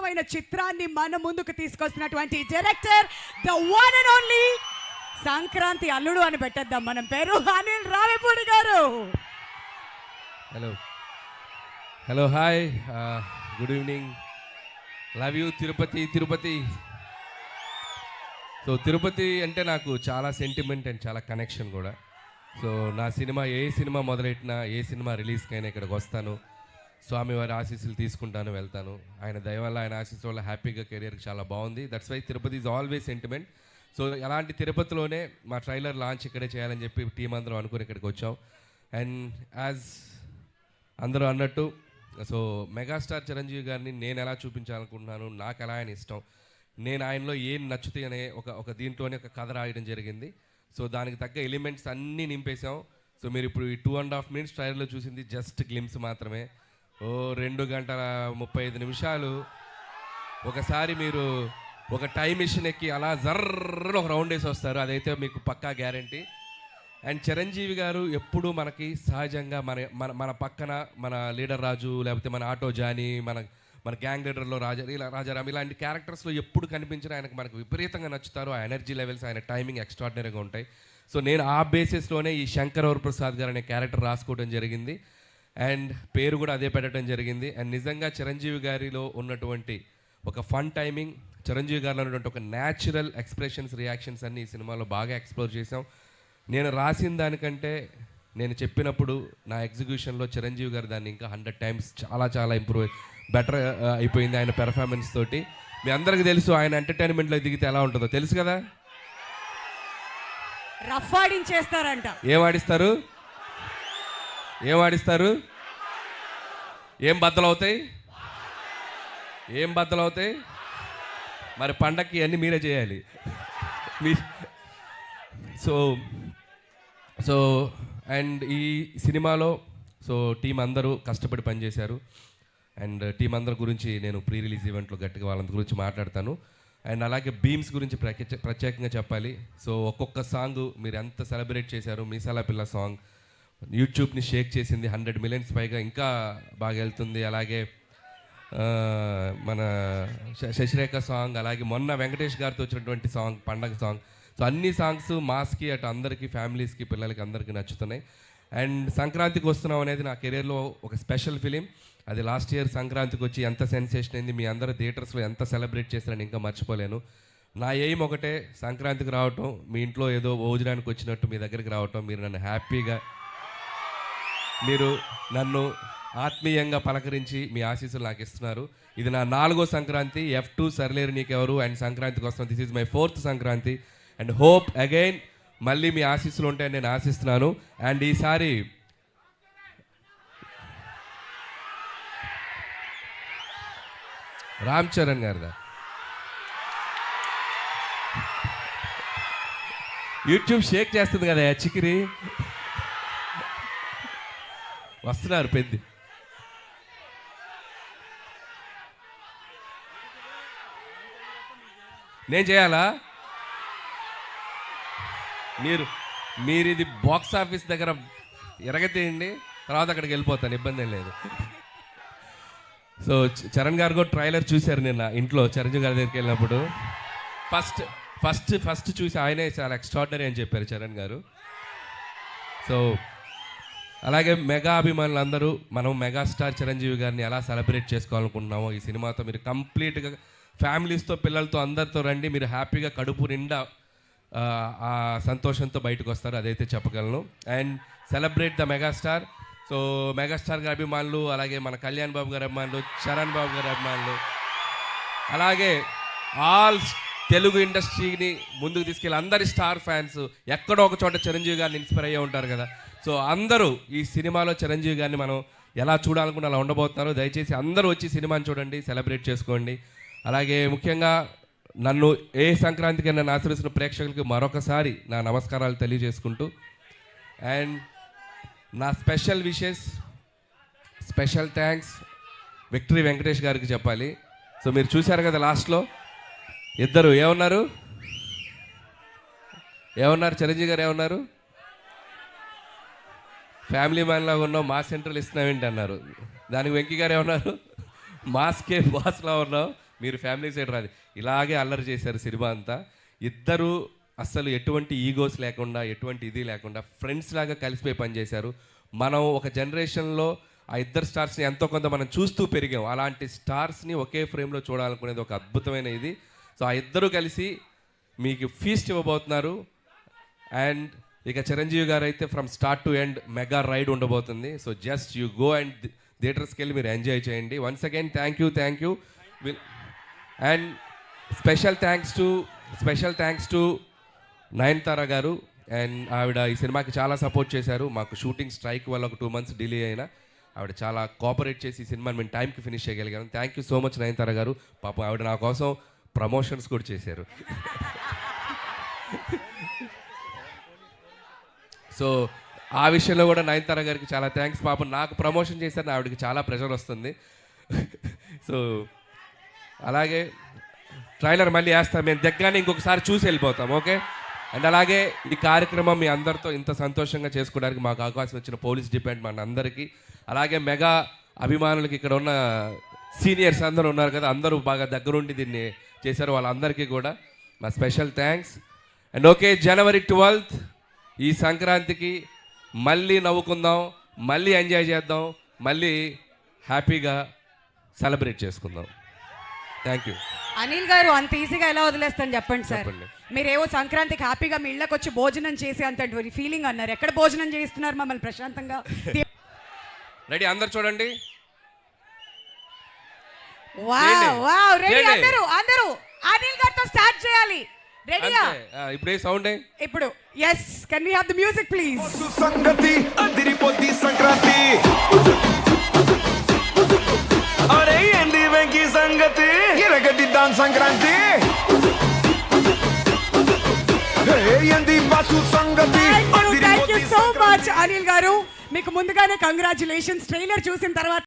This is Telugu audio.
అద్భుతమైన చిత్రాన్ని మన ముందుకు తీసుకొస్తున్నటువంటి director the one and only Sankranti Alludu అని పెట్టేద్దాం మనం పేరు, Anil Ravipudi garu. Hello hello hi, good evening. Love you Tirupati. Tirupati so Tirupati అంటే నాకు చాలా సెంటిమెంట్ అండ్ చాలా కనెక్షన్ కూడా. సో నా సినిమా ఏ సినిమా మొదలెట్టినా, ఏ సినిమా రిలీజ్కైనా ఇక్కడికి వస్తాను, స్వామివారి ఆశీస్సులు తీసుకుంటాను, వెళ్తాను. ఆయన దయ వల్ల, ఆయన ఆశీస్సు వల్ల హ్యాపీగా కెరియర్కి చాలా బాగుంది. That's why Tirupati is always sentiment. So అలాంటి తిరుపతిలోనే మా ట్రైలర్ లాంచ్ ఇక్కడే చేయాలని చెప్పి టీం అందరం అనుకుని ఇక్కడికి వచ్చాం. అండ్ యాజ్ అందరూ అన్నట్టు, సో మెగాస్టార్ చిరంజీవి గారిని నేను ఎలా చూపించాలనుకుంటున్నాను, నాకు ఎలా ఆయన ఇష్టం, నేను ఆయనలో ఏం నచ్చుతాయి అనే ఒక దీంట్లోనే ఒక కథ రాయడం జరిగింది. సో దానికి తగ్గ ఎలిమెంట్స్ అన్నీ నింపేశాం. సో మీరు ఇప్పుడు ఈ 2.5 minutes ట్రైలర్లో చూసింది జస్ట్ గ్లిమ్స్ మాత్రమే. 2 గంటల 35 నిమిషాలు ఒకసారి మీరు ఒక టైం మిషన్ ఎక్కి అలా జర్ర ఒక రౌండ్ వేసి వస్తారు, అదైతే మీకు పక్కా గ్యారంటీ. అండ్ చిరంజీవి గారు ఎప్పుడూ మనకి సహజంగా మన పక్కన మన లీడర్ రాజు, లేకపోతే మన ఆటో జానీ, మన గ్యాంగ్ లీడర్లో రాజారాం ఇలాంటి క్యారెక్టర్స్లో ఎప్పుడు కనిపించినా ఆయనకు మనకు విపరీతంగా నచ్చుతారు. ఆ ఎనర్జీ లెవెల్స్, ఆయన టైమింగ్ ఎక్స్ట్రాడినరీగా ఉంటాయి. సో నేను ఆ బేసిస్లోనే ఈ శంకర్ వరప్రసాద్ గారు అనే క్యారెక్టర్ రాసుకోవడం జరిగింది. అండ్ పేరు కూడా అదే పెట్టడం జరిగింది. అండ్ నిజంగా చిరంజీవి గారిలో ఉన్నటువంటి ఒక ఫన్ టైమింగ్, చిరంజీవి గారిలో ఉన్నటువంటి ఒక న్యాచురల్ ఎక్స్ప్రెషన్స్, రియాక్షన్స్ అన్ని ఈ సినిమాలో బాగా ఎక్స్ప్లోర్ చేసాం. నేను రాసిన దానికంటే నేను చెప్పినప్పుడు నా ఎగ్జిక్యూషన్లో చిరంజీవి గారు దాన్ని ఇంకా 100 times చాలా ఇంప్రూవ్ బెటర్ అయిపోయింది ఆయన పెర్ఫార్మెన్స్ తోటి. మీ అందరికీ తెలుసు ఆయన ఎంటర్టైన్మెంట్లో దిగితే ఎలా ఉంటుందో తెలుసు కదా. రఫ్ ఆడించేస్తారంట. ఏం ఆడిస్తారు? ఏం బద్దలవుతాయి? మరి పండక్కి అన్నీ మీరే చేయాలి. సో అండ్ ఈ సినిమాలో సో టీం అందరూ కష్టపడి పనిచేశారు. అండ్ టీం అందరి గురించి నేను ప్రీ రిలీజ్ ఈవెంట్లో గట్టిగా వాళ్ళందరి గురించి మాట్లాడతాను. అండ్ అలాగే బీమ్స్ గురించి ప్రత్యేకంగా చెప్పాలి. సో ఒక్కొక్క సాంగ్ మీరు ఎంత సెలబ్రేట్ చేశారు. మీసాల పిల్ల సాంగ్ యూట్యూబ్ని షేక్ చేసింది, 100 millions పైగా ఇంకా బాగా వెళ్తుంది. అలాగే మన శశిరేఖ సాంగ్, అలాగే మొన్న వెంకటేష్ గారితో వచ్చినటువంటి సాంగ్ పండగ సాంగ్. సో అన్ని సాంగ్స్ మాస్కి అటు అందరికీ, ఫ్యామిలీస్కి, పిల్లలకి అందరికీ నచ్చుతున్నాయి. అండ్ సంక్రాంతికి వస్తున్నాం అనేది నా కెరీర్లో ఒక స్పెషల్ ఫిలిం. అది లాస్ట్ ఇయర్ సంక్రాంతికి వచ్చి ఎంత సెన్సేషన్ అయింది, మీ అందరూ థియేటర్స్లో ఎంత సెలబ్రేట్ చేశారని ఇంకా మర్చిపోలేను. నా ఎయిమ్ ఒకటే, సంక్రాంతికి రావటం, మీ ఇంట్లో ఏదో భోజనానికి వచ్చినట్టు మీ దగ్గరికి రావటం, మీరు నన్ను హ్యాపీగా, మీరు నన్ను ఆత్మీయంగా పలకరించి మీ ఆశీస్సులు నాకు ఇస్తున్నారు. ఇది నా 4వ సంక్రాంతి. F2 సర్లేరు నీకెవరు అండ్ సంక్రాంతికి వస్తున్నాను. This is my 4th Sankranti. And hope again మళ్ళీ మీ ఆశీస్సులు ఉంటాయని నేను ఆశిస్తున్నాను. అండ్ ఈసారి రామ్ చరణ్ గారిదా యూట్యూబ్ షేక్ చేస్తుంది కదా చికిరి, వస్తున్నారు పెద్ద. నేను చేయాలా? మీరు ఇది బాక్స్ ఆఫీస్ దగ్గర ఎరగతీయండి, తర్వాత అక్కడికి వెళ్ళిపోతాను, ఇబ్బంది ఏం లేదు. సో చరణ్ గారు కూడా ట్రైలర్ చూశారు నిన్న ఇంట్లో చిరంజీవి గారి దగ్గరికి వెళ్ళినప్పుడు. ఫస్ట్ చూసి ఆయనే చాలా ఎక్స్ట్రాడినరీ అని చెప్పారు చరణ్ గారు. సో అలాగే మెగా అభిమానులు అందరూ మనం మెగాస్టార్ చిరంజీవి గారిని ఎలా సెలబ్రేట్ చేసుకోవాలనుకుంటున్నామో ఈ సినిమాతో మీరు కంప్లీట్గా ఫ్యామిలీస్తో, పిల్లలతో అందరితో రండి. మీరు హ్యాపీగా కడుపు నిండా ఆ సంతోషంతో బయటకు వస్తారు, అదైతే చెప్పగలను. And celebrate the megastar. So megastar గారి అభిమానులు, అలాగే మన కళ్యాణ్ బాబు గారి అభిమానులు, చరణ్ బాబు గారి అభిమానులు, అలాగే ఆల్ తెలుగు ఇండస్ట్రీని ముందుకు తీసుకెళ్ళి అందరి స్టార్ ఫ్యాన్స్ ఎక్కడో ఒక చోట చిరంజీవి గారిని ఇన్స్పైర్ అయ్యే ఉంటారు కదా. సో అందరూ ఈ సినిమాలో చిరంజీవి గారిని మనం ఎలా చూడాలనుకుంటే అలా ఉండబోతున్నారు. దయచేసి అందరూ వచ్చి సినిమాని చూడండి, సెలబ్రేట్ చేసుకోండి. అలాగే ముఖ్యంగా నన్ను ఏ సంక్రాంతికి నన్ను ఆశీర్వదిస్తున్న ప్రేక్షకులకి మరొకసారి నా నమస్కారాలు తెలియజేసుకుంటూ, అండ్ నా special wishes, special thanks victory Venkatesh గారికి చెప్పాలి. సో మీరు చూశారు కదా లాస్ట్లో ఇద్దరు ఏమన్నారు చిరంజీవి గారు ఏమన్నారు, ఫ్యామిలీ మ్యాన్ లాగా ఉన్నావు, మాస్ సెంటర్లు ఇస్తున్నావేంటి అన్నారు. దానికి వెంకీ గారు ఏమన్నారు, మాస్కే బాస్లా ఉన్నావు, మీరు ఫ్యామిలీ సైడ్ రాదు. ఇలాగే అల్లరి చేశారు సినిమా అంతా. ఇద్దరు అస్సలు ఎటువంటి ఈగోస్ లేకుండా, ఎటువంటి ఇది లేకుండా ఫ్రెండ్స్ లాగా కలిసిపోయి పనిచేశారు. మనం ఒక జనరేషన్లో ఆ ఇద్దరు స్టార్స్ని ఎంతో కొంత మనం చూస్తూ పెరిగాం. అలాంటి స్టార్స్ని ఒకే ఫ్రేమ్లో చూడాలనుకునేది ఒక అద్భుతమైన ఇది. సో ఆ ఇద్దరు కలిసి మీకు ఫీస్ట్ ఇవ్వబోతున్నారు. అండ్ ఇక చిరంజీవి గారు అయితే from start to end mega ride ఉండబోతుంది. So just you go and థియేటర్స్కి వెళ్ళి మీరు ఎంజాయ్ చేయండి. Once again thank you. And special thanks to Nayanthara garu. And ఆవిడ ఈ సినిమాకి చాలా సపోర్ట్ చేశారు. మాకు షూటింగ్ స్ట్రైక్ వల్ల ఒక 2 months డిలే అయినా ఆవిడ చాలా కోఆపరేట్ చేసి ఈ సినిమాని మేము టైంకి ఫినిష్ చేయగలిగాను. Thank you so much Nayanthara గారు. పాపం ఆవిడ నా కోసం ప్రమోషన్స్ కూడా చేశారు. సో ఆ విషయంలో కూడా నయనతార గారికి చాలా థ్యాంక్స్. పాపం నాకు ప్రమోషన్ చేశారని ఆవిడకి చాలా ప్రెషర్ వస్తుంది. సో అలాగే ట్రైలర్ మళ్ళీ వేస్తాం మేము దగ్గరనే, ఇంకొకసారి చూసి వెళ్ళిపోతాం. ఓకే. అండ్ అలాగే ఈ కార్యక్రమం మీ అందరితో ఇంత సంతోషంగా చేసుకోవడానికి మాకు అవకాశం ఇచ్చిన పోలీస్ డిపార్ట్మెంట్ అందరికీ, అలాగే మెగా అభిమానులకి, ఇక్కడ ఉన్న సీనియర్స్ అందరూ ఉన్నారు కదా, అందరూ బాగా దగ్గరుండి దీన్ని చేశారు, వాళ్ళందరికీ కూడా మా special thanks. And okay, January 12th ఈ సంక్రాంతికి మళ్ళీ నవ్వుకుందాం, మళ్ళీ ఎంజాయ్ చేద్దాం, మళ్ళీ హ్యాపీగా సెలబ్రేట్ చేసుకుందాం. Thank you. అనిల్ గారు అంత ఈజీగా ఎలా వదిలేస్తాను చెప్పండి సార్. చెప్పండి. మీరేవో సంక్రాంతికి హ్యాపీగా మీ ఇళ్ళకి వచ్చి భోజనం చేసి అంత ఫీలింగ్ అన్నారు. ఎక్కడ భోజనం చేస్తున్నారు మమ్మల్ని ప్రశాంతంగా? రెడీ, అందరు చూడండి. Wow ready Ready. అందరూ అనిల్ గారితో స్టార్ట్ చేయాలి. రెడీయా? ఇప్పుడు సౌండ్ ఇప్పుడు yes, can we have the music please? సంగతి అదిరిపోద్ది సంక్రాంతి, అరే ఏంది వెంకీ సంగతి, ఇరగదిద్దాం సంక్రాంతి, ఏంది బాసు సంగతి. Thank you so much Anil గారు. మీకు ముందుగానే కంగ్రాచులేషన్స్. ట్రైలర్ చూసిన తర్వాత